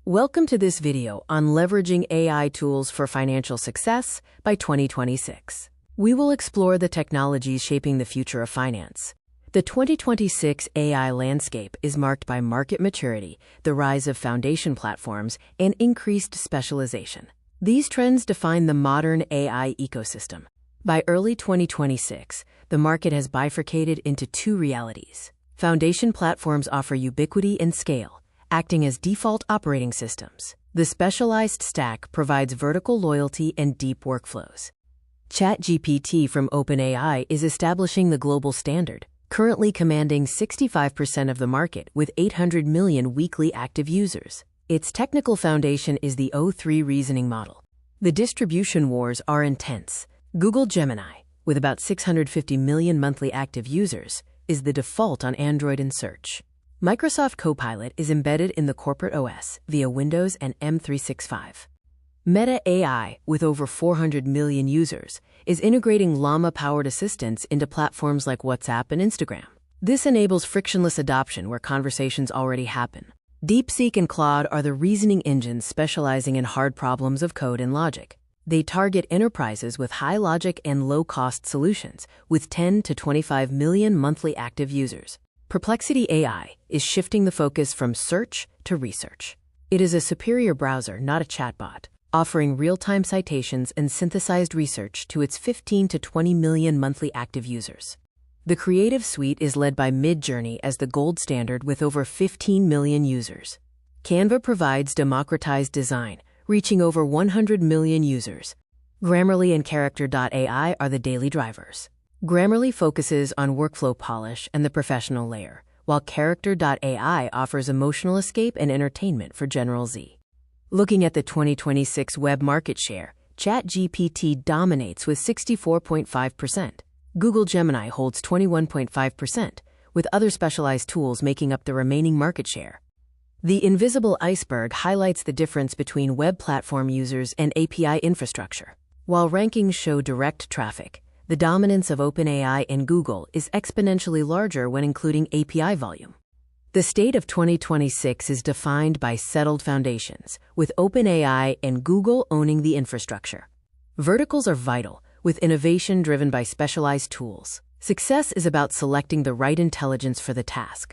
Welcome to this video on leveraging AI tools for financial success by 2026. We will explore the technologies shaping the future of finance. The 2026 AI landscape is marked by market maturity, the rise of foundation platforms, and increased specialization. These trends define the modern AI ecosystem. By early 2026, the market has bifurcated into two realities. Foundation platforms offer ubiquity and scale, acting as default operating systems. The specialized stack provides vertical loyalty and deep workflows. ChatGPT from OpenAI is establishing the global standard, currently commanding 65% of the market with 800 million weekly active users. Its technical foundation is the O3 reasoning model. The distribution wars are intense. Google Gemini, with about 650 million monthly active users, is the default on Android and search. Microsoft Copilot is embedded in the corporate OS via Windows and M365. Meta AI, with over 400 million users, is integrating Llama-powered assistants into platforms like WhatsApp and Instagram. This enables frictionless adoption where conversations already happen. DeepSeek and Claude are the reasoning engines specializing in hard problems of code and logic. They target enterprises with high logic and low-cost solutions, with 10 to 25 million monthly active users. Perplexity AI is shifting the focus from search to research. It is a superior browser, not a chatbot, offering real-time citations and synthesized research to its 15 to 20 million monthly active users. The Creative Suite is led by Midjourney as the gold standard with over 15 million users. Canva provides democratized design, reaching over 100 million users. Grammarly and Character.ai are the daily drivers. Grammarly focuses on workflow polish and the professional layer, while Character.ai offers emotional escape and entertainment for General Z. Looking at the 2026 web market share, ChatGPT dominates with 64.5%. Google Gemini holds 21.5%, with other specialized tools making up the remaining market share. The invisible iceberg highlights the difference between web platform users and API infrastructure. While rankings show direct traffic, the dominance of OpenAI and Google is exponentially larger when including API volume. The state of 2026 is defined by settled foundations, with OpenAI and Google owning the infrastructure. Verticals are vital, with innovation driven by specialized tools. Success is about selecting the right intelligence for the task.